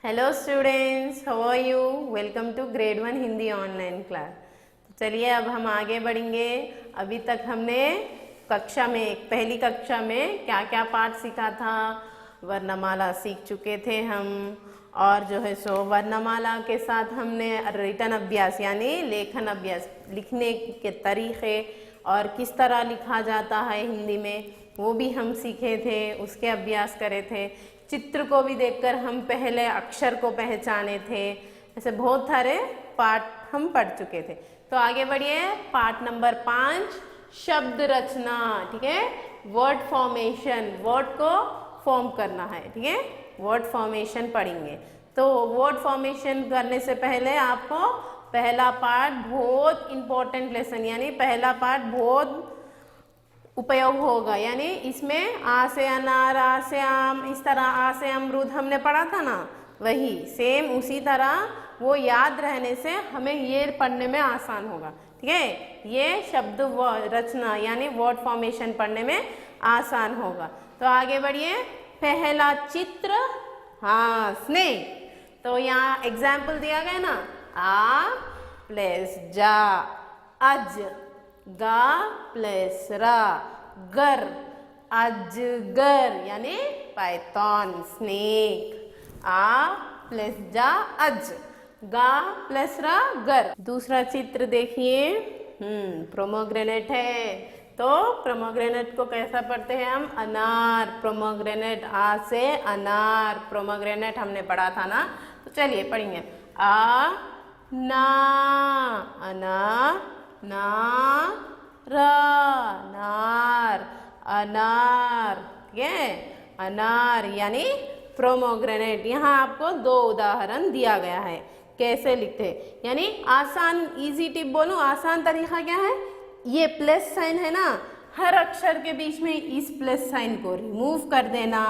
Hello students, how are you? Welcome to grade 1 Hindi online class. चलिए अब हम आगे बढ़ेंगे। अभी तक हमने पहली कक्षा में क्या क्या पाठ सीखा था। वर्णमाला सीख चुके थे हम, और जो है सो वर्णमाला के साथ हमने रिटन अभ्यास यानी लेखन अभ्यास, लिखने के तरीक़े और किस तरह लिखा जाता है हिंदी में, वो भी हम सीखे थे, उसके अभ्यास करे थे। चित्र को भी देखकर हम पहले अक्षर को पहचाने थे। ऐसे बहुत सारे पाठ हम पढ़ चुके थे। तो आगे बढ़िए, पाठ नंबर 5, शब्द रचना। ठीक है, वर्ड फॉर्मेशन, वर्ड को फॉर्म करना है। ठीक है, वर्ड फॉर्मेशन पढ़ेंगे। तो वर्ड फॉर्मेशन करने से पहले आपको पहला पार्ट बहुत इंपॉर्टेंट लेसन, यानी पहला पार्ट बहुत उपयोग होगा। यानी इसमें आ से अनार, आ से आम, इस तरह आ से अमरूद हमने पढ़ा था ना, वही सेम उसी तरह वो याद रहने से हमें ये पढ़ने में आसान होगा। ठीक है, ये शब्द रचना यानी वर्ड फॉर्मेशन पढ़ने में आसान होगा। तो आगे बढ़िए, पहला चित्र, हाँ स्नेक। तो यहाँ एग्जाम्पल दिया गया ना, आ प्लस जा, अज, गा प्लस रा, गर, अजगर यानी पाइथन, स्नेक। आ प्लस जा अज, गा प्लस रा गर। दूसरा चित्र देखिए, प्रोमोग्रेनेट है। तो प्रोमोग्रेनेट को कैसा पढ़ते हैं हम? अनार, प्रोमोग्रेनेट, आ से अनार, प्रोमोग्रेनेट हमने पढ़ा था ना। तो चलिए पढ़ेंगे, आ ना, अनार, ना रा, नार, अनार। ठीक है, अनार यानी प्रोमोग्रेनेट। यहाँ आपको 2 उदाहरण दिया गया है कैसे लिखते हैं। यानी आसान, इजी टिप बोलूँ, आसान तरीका क्या है? ये प्लस साइन है ना, हर अक्षर के बीच में इस प्लस साइन को रिमूव कर देना।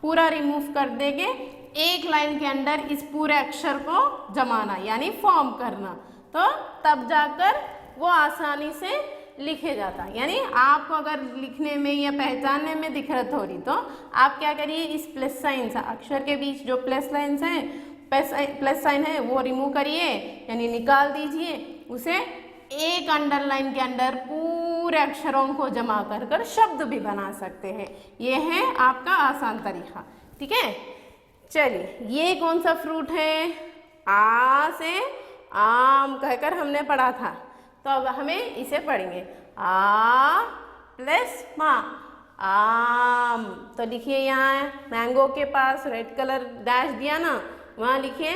पूरा रिमूव कर देके एक लाइन के अंदर इस पूरे अक्षर को जमाना यानी फॉर्म करना। तो तब जाकर वो आसानी से लिखे जाता है। यानी आपको अगर लिखने में या पहचानने में दिक्कत हो रही तो आप क्या करिए, इस प्लस साइन से अक्षर के बीच जो प्लस लाइन है, प्लस साइन है, वो रिमूव करिए यानी निकाल दीजिए। उसे एक अंडरलाइन के अंदर पूरे अक्षरों को जमा कर शब्द भी बना सकते हैं। ये है आपका आसान तरीका। ठीक है, चलिए ये कौन सा फ्रूट है? आ से आम कहकर हमने पढ़ा था। तो अब हमें इसे पढ़ेंगे, आ प्लस मा, आम। तो लिखिए, यहाँ मैंगो के पास रेड कलर डैश दिया ना, वहाँ लिखिए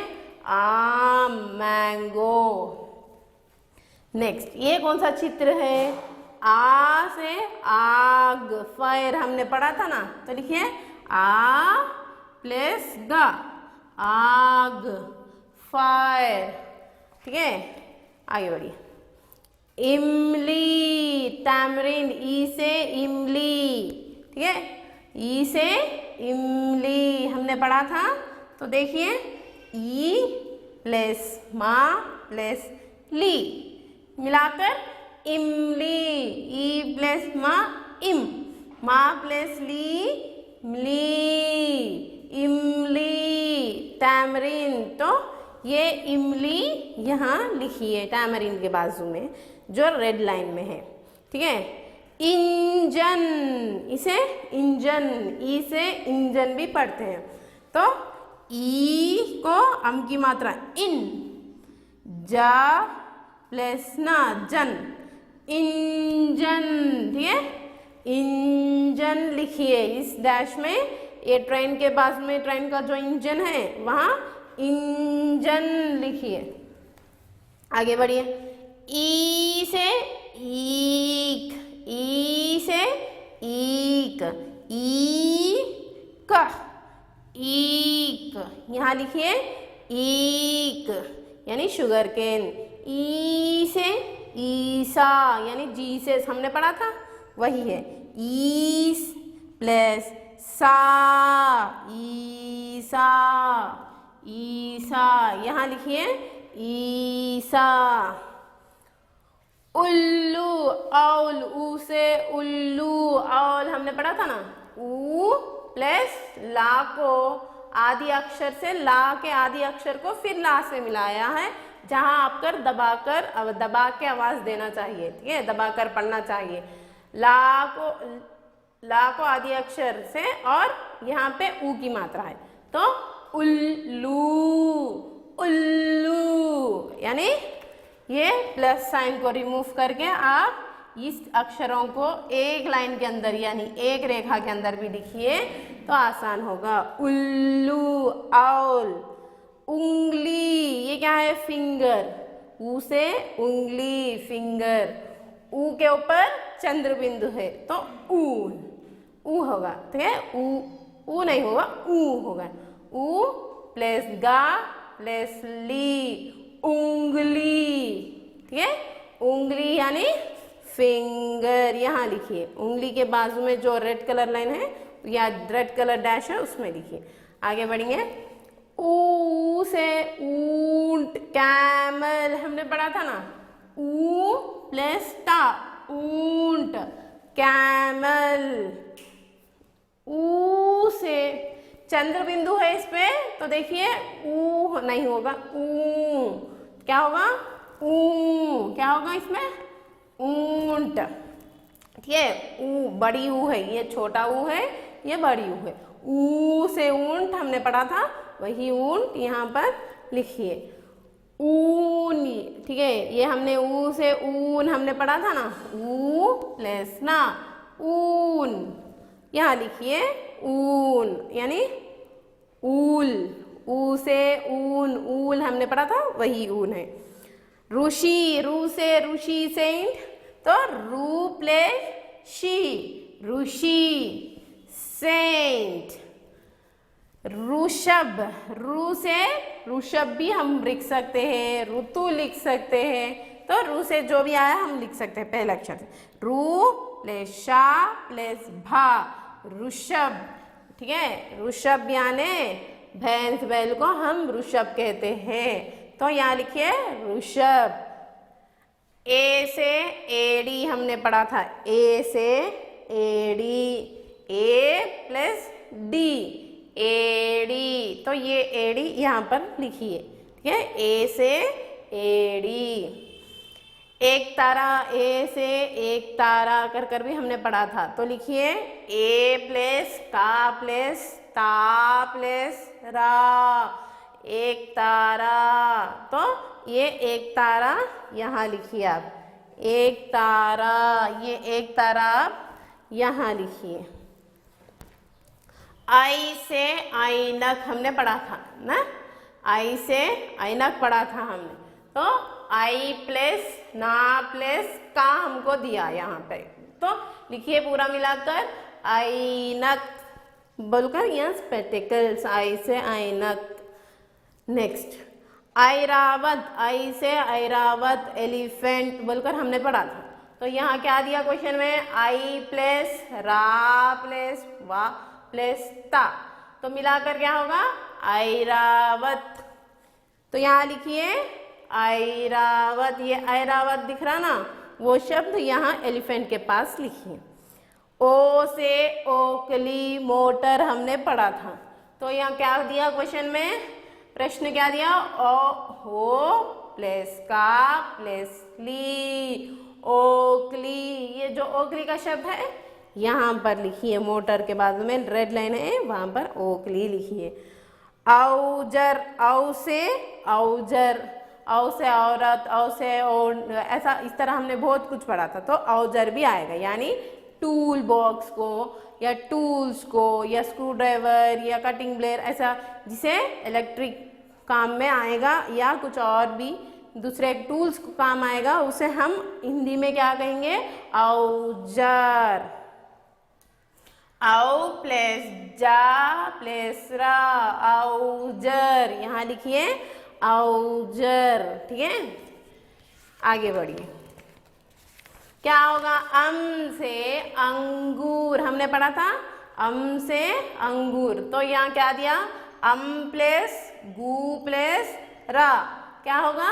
आम, मैंगो। नेक्स्ट, ये कौन सा चित्र है? आ से आग, फायर हमने पढ़ा था ना। तो लिखिए आ प्लस गा, आग, फायर। ठीक है, आगे बढ़िए, इमली, टैमरिंड, ई से इमली। ठीक है, ई से इमली हमने पढ़ा था। तो देखिए, ई प्लस मा प्लस ली मिलाकर इमली, ई प्लस मा इम, मा प्लस ली इमली, टैमरिंड। तो ये इमली यहाँ लिखिए टैमरिन के बाजू में जो रेड लाइन में है। ठीक है, इंजन, इसे इंजन, ई से इंजन भी पढ़ते हैं। तो ई को अम की मात्रा इन, जा प्लस ना जन, इंजन। ठीक है, इंजन लिखिए इस डैश में, ये ट्रेन के बाजू में ट्रेन का जो इंजन है वहाँ इंजन लिखिए। आगे बढ़िए, ई से ईक, ई से ईक, ईक, ईक यहाँ लिखिए ईक यानी शुगर केन। ई से ईसा यानी जी से हमने पढ़ा था, वही है, ईस प्लस सा, ईसा, ईसा यहाँ लिखिए ईसा। उल्लू, औल, ऊ से उल्लू, औल हमने पढ़ा था ना, ऊ प्लस ला को आदि अक्षर से ला के आदि अक्षर को फिर ला से मिलाया है, जहां आपकर दबा के आवाज देना चाहिए, ठीक है, दबाकर पढ़ना चाहिए। ला को आदि अक्षर से और यहाँ पे ऊ की मात्रा है, तो उल्लू उल्लू, यानी ये प्लस साइन को रिमूव करके आप इस अक्षरों को एक लाइन के अंदर यानी एक रेखा के अंदर भी लिखिए तो आसान होगा। उल्लू औल, उंगली, ये क्या है, फिंगर, ऊ से उंगली फिंगर, ऊ के ऊपर चंद्र बिंदु है तो ऊन, ऊ होगा, ठीक है, ऊ नहीं होगा, ऊ होगा, ऊ प्लस गा प्लस ली, उंगली, ठीक है, उंगली यानी फिंगर, यहाँ लिखिए, उंगली के बाजू में जो रेड कलर लाइन है या रेड कलर डैश है उसमें लिखिए। आगे बढ़ेंगे। ऊ से ऊंट, कैमल, हमने पढ़ा था ना, ऊ प्लस टा, ऊंट, कैमल। ऊ से चंद्र बिंदु है इस पे, तो देखिए ऊ नहीं होगा, ऊ क्या होगा, ऊ क्या होगा इसमें, ऊंट, ठीक है, ऊ बड़ी ऊ है, ये छोटा ऊ है, ये बड़ी ऊ है। ऊ से ऊंट हमने पढ़ा था, वही ऊंट यहाँ पर लिखिए। ऊन, ठीक है, ये हमने ऊ से ऊन हमने पढ़ा था ना, ऊ प्लस ना ऊन, यहाँ लिखिए ऊन यानी ऊल, ऊ से ऊन, ऊल हमने पढ़ा था वही ऊन है। ऋषि, रू से ऋषि सेंट, तो रू प्लस शी, ऋषि सेंट। ऋषभ, रू से ऋषभ भी हम लिख सकते हैं, ऋतु लिख सकते हैं, तो रू से जो भी आया हम लिख सकते हैं पहले अक्षर से, रू प्लस शा प्लस भा, ऋषभ, ठीक है, ऋषभ यानी भैंस बैल को हम ऋषभ कहते हैं, तो यहाँ लिखिए ऋषभ। ए से एडी हमने पढ़ा था, ए से एडी, ए प्लस डी, एडी, तो ये एडी यहाँ पर लिखिए, ठीक है, ए से एडी। एक तारा, ए से एक तारा कर कर भी हमने पढ़ा था, तो लिखिए ए प्लस का प्लस ता प्लस रा, एक तारा, तो ये एक तारा यहाँ लिखिए आप, एक तारा, ये एक तारा आप यहाँ लिखिए। आई से ऐनक हमने पढ़ा था ना, आई से ऐनक पढ़ा था हमने, तो आई प्लस ना प्लस का हमको दिया यहाँ पे, तो लिखिए पूरा मिलाकर ऐनक बोलकर, यहाँ स्पेक्टिकल्स, आई से ऐनक। नेक्स्ट ऐरावत, आई से ऐरावत, एलिफेंट बोलकर हमने पढ़ा था, तो यहाँ क्या दिया क्वेश्चन में, आई प्लस रा प्लस वा प्लस ता, तो मिलाकर क्या होगा ऐरावत, तो यहाँ लिखिए ऐरावत, ये ऐरावत दिख रहा ना, वो शब्द यहाँ एलिफेंट के पास लिखिए। ओ से ओकली, मोटर हमने पढ़ा था, तो यहाँ क्या दिया क्वेश्चन में, प्रश्न क्या दिया, ओ हो प्लस का प्लस ली, ओकली, ये जो ओकली का शब्द है यहाँ पर लिखिए, मोटर के बाद में रेड लाइन है वहाँ पर ओकली लिखिए। औजर, औ से औजर, औ से औरत, औ से ऐसा इस तरह हमने बहुत कुछ पढ़ा था, तो औजर भी आएगा, यानी टूल बॉक्स को या टूल्स को या स्क्रू ड्राइवर या कटिंग ब्लेड, ऐसा जिसे इलेक्ट्रिक काम में आएगा या कुछ और भी दूसरे टूल्स को काम आएगा, उसे हम हिंदी में क्या कहेंगे, औजार। औ प्लस जा प्लस रा, औजर, यहाँ लिखिए औजर, ठीक है। आगे बढ़िए, क्या होगा, अम से अंगूर हमने पढ़ा था, अम से अंगूर, तो यहाँ क्या दिया, अम प्लस गू प्लस रा, क्या होगा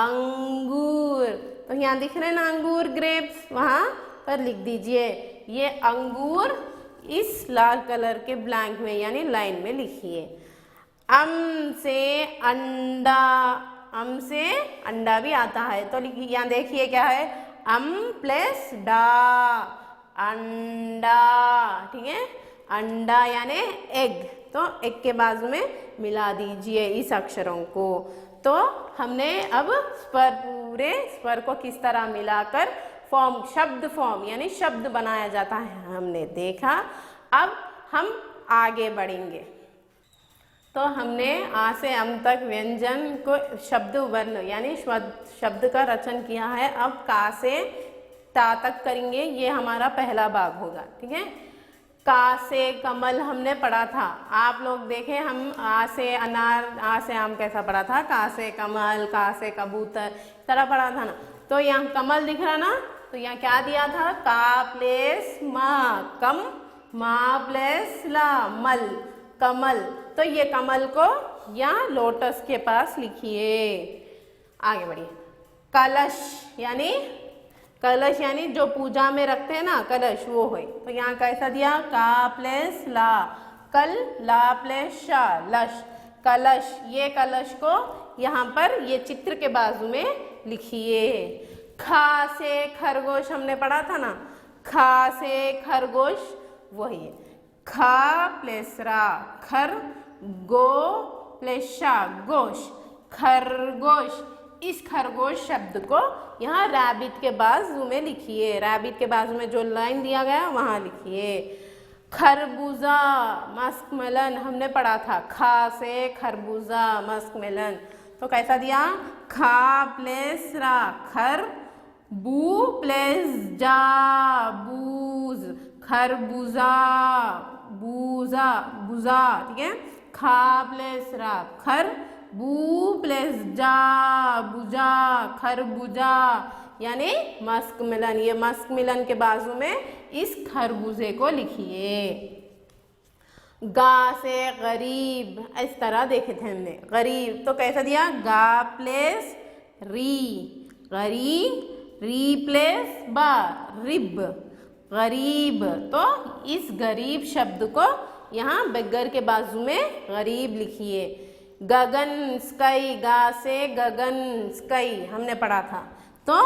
अंगूर, तो यहाँ दिख रहे ना अंगूर, ग्रेप्स, वहाँ पर लिख दीजिए ये अंगूर, इस लाल कलर के ब्लैंक में यानी लाइन में लिखिए। अम से अंडा, अम से अंडा भी आता है। तो यहाँ देखिए क्या है, अम प्लस डा, अंडा, ठीक है। अंडा यानी एग, तो एग के बाजू में मिला दीजिए इस अक्षरों को। तो हमने अब स्वर, पूरे स्वर को किस तरह मिलाकर फॉर्म, शब्द फॉर्म यानी शब्द बनाया जाता है हमने देखा। अब हम आगे बढ़ेंगे। तो हमने आ से अम तक व्यंजन को शब्द वर्ण यानी शब्द का रचन किया है। अब का से ता तक करेंगे, ये हमारा पहला भाग होगा, ठीक है। का से कमल हमने पढ़ा था, आप लोग देखें, हम आ से अनार, आ से आम कैसा पढ़ा था, का से कमल, का से कबूतर तरह पढ़ा था ना। तो यहाँ कमल दिख रहा ना, तो यहाँ क्या दिया था, का प्लेस मा, कम, मा प्लेस ला, मल, कमल। तो ये कमल को यहाँ लोटस के पास लिखिए। आगे बढ़िए। कलश यानी, कलश यानी जो पूजा में रखते हैं ना कलश, वो है। तो यहाँ कैसा दिया, का प्लेस ला, कल, ला प्लेस शा, लश, कलश। ये कलश को यहाँ पर ये चित्र के बाजू में लिखिए। खा से खरगोश हमने पढ़ा था ना, खा से खरगोश वही है, खा प्लेस रा, खर, गो प्लेस शा, गोश, खरगोश। इस खरगोश शब्द को यहाँ रैबिट के बाजू में लिखिए, रैबिट के बाजू में जो लाइन दिया गया वहाँ लिखिए। खरबूजा, मस्कमेलन हमने पढ़ा था, खा से खरबूजा, मस्कमेलन। तो कैसा दिया, खा प्लेस रा, खर, बू प्लेस जा, बूज, खरबूजा, बूजा, बुजा, ठीक है। खा प्लेस रा, खर, बू प्लेस जा, बुजा, खरबूजा यानी मस्कमेलन। ये मस्कमेलन के बाजू में इस खरबूजे को लिखिए। गा से गरीब, इस तरह देखे थे हमने, गरीब। तो कैसा दिया, गा प्लेस री, गरीब, री प्लेस बा, रिब, गरीब। तो इस गरीब शब्द को यहाँ बेगर के बाजू में गरीब लिखिए। गगन, स्काई, गा से गगन, स्काई हमने पढ़ा था। तो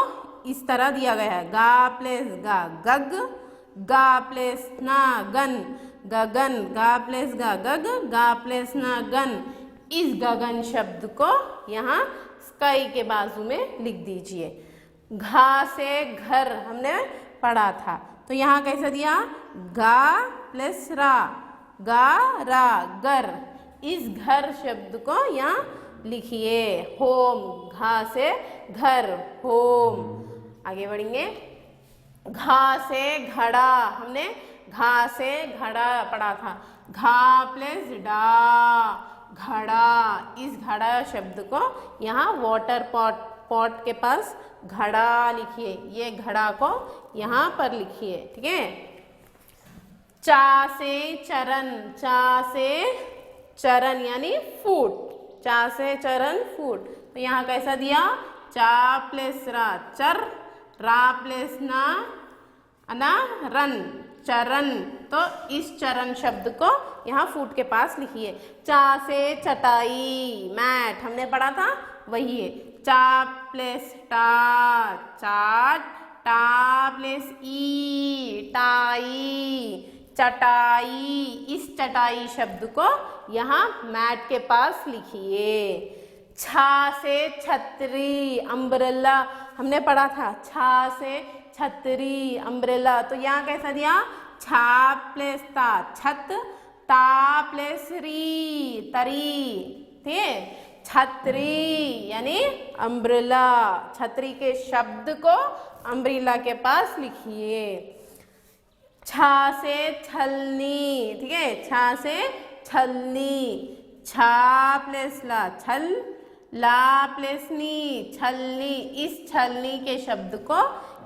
इस तरह दिया गया है, गा प्लेस गा, गग, गा प्लेस ना, गन, गगन, गा प्लेस गा, गग, गा प्लेस ना, गन। इस गगन शब्द को यहाँ स्काई के बाजू में लिख दीजिए। घा से घर हमने पढ़ा था, तो यहाँ कैसा दिया, गा प्लस रा, गा रा, घर। इस घर शब्द को यहाँ लिखिए। होम, घा से घर, होम। आगे बढ़ेंगे। घा से घड़ा, हमने घा से घड़ा पढ़ा था, घा प्लस डा, घड़ा। इस घड़ा शब्द को यहाँ वाटर पॉट के पास घड़ा लिखिए। ये घड़ा को यहाँ पर लिखिए, ठीक है। चा से चरण, चा से चरण यानी फुट, चा से चरण फुट। तो यहाँ कैसा दिया, चा प्लस रा, चर, रा प्लस ना, अना, रन, चरण। तो इस चरण शब्द को यहाँ फुट के पास लिखिए। चा से चटाई, मैट हमने पढ़ा था, वही है। चा प्लस टा, चाट, टा प्लस ई, टाई, चटाई। इस चटाई शब्द को यहाँ मैट के पास लिखिए। छा से छतरी, अम्ब्रेला हमने पढ़ा था, छा से छतरी, अम्ब्रेला। तो यहाँ कैसा दिया, छा प्लस ता, छत, ता प्लस री, तरी, ठीक है। छतरी यानी अम्ब्रेला। छतरी के शब्द को अम्ब्रेला के पास लिखिए। छा से छलनी, ठीक है, छा से छलनी, छा प्लस ला, छल, ला प्लस नी, छलनी। इस छलनी के शब्द को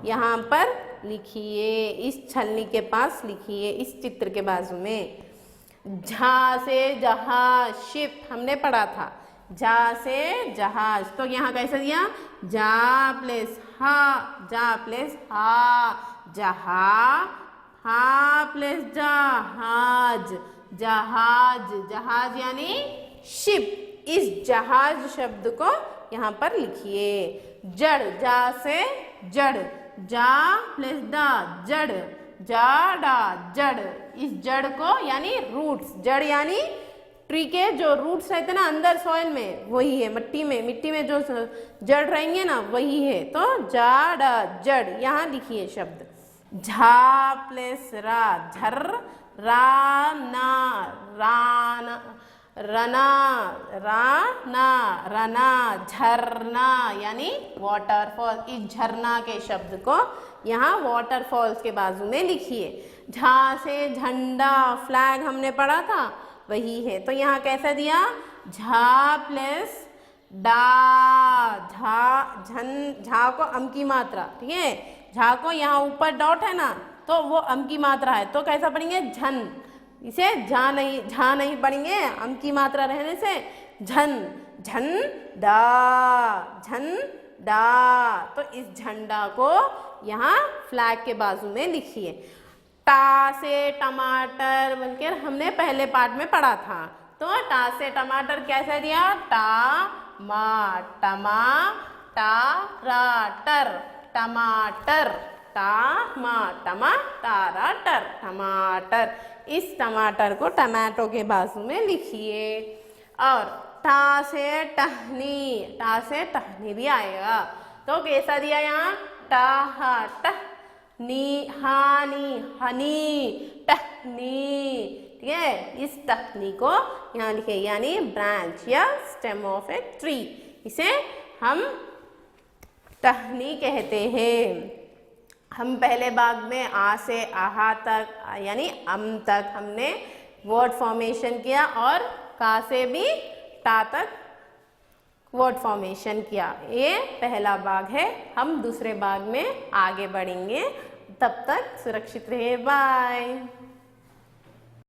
यहाँ पर लिखिए, इस छलनी के पास लिखिए, इस चित्र के बाजू में। झा से जहाज, शिप हमने पढ़ा था, जा से जहाज। तो यहाँ कैसा दिया, जा प्लस हा, जा प्लस हा, जहा, हा प्लस जहाज, जहाज। जहाज यानी शिप, इस जहाज शब्द को यहाँ पर लिखिए। जड़, जा से जड़, जा प्लस दा जड़, जाड़ा जड़, इस जड़ को यानी रूट्स, जड़ यानी ट्री के जो रूट्स रहते हैं ना अंदर सॉइल में, वही है, मिट्टी में जो जड़ रहेंगे ना वही है। तो जाड़ा जड़, यहाँ लिखिए शब्द झा प्लस रा झर, राना राना रना राना रना, झरना यानी वाटरफॉल, इस झरना के शब्द को यहाँ वाटरफॉल्स के बाजू में लिखिए। झा से झंडा, फ्लैग हमने पढ़ा था वही है। तो यहाँ कैसा दिया, झा प्लस डा, झा को अम की मात्रा, ठीक है, झा को यहाँ ऊपर डॉट है ना तो वो अम की मात्रा है, तो कैसा पढ़ेंगे झन, इसे झा नहीं पढ़ेंगे, अम की मात्रा रहने से झन, झन डा। तो इस झंडा को यहाँ फ्लैग के बाजू में लिखिए। टा से टमाटर बनकर हमने पहले पार्ट में पढ़ा था, तो टा से टमाटर कैसा दिया, टमाटर, टमाटर, इस टमाटर को टमाटो के बाजू में लिखिए। और टा से टहनी भी आएगा, तो कैसा दिया यहाँ, हनी, टहनी, ठीक है, इस टहनी को यहाँ लिखे, यानी ब्रांच या स्टेम ऑफ ए ट्री, इसे हम टहनी कहते हैं। हम पहले भाग में आ से आहा तक यानी अम तक हमने वर्ड फॉर्मेशन किया और का से भी टा तक वर्ड फॉर्मेशन किया। ये पहला भाग है, हम दूसरे भाग में आगे बढ़ेंगे। तब तक सुरक्षित रहिए, बाय।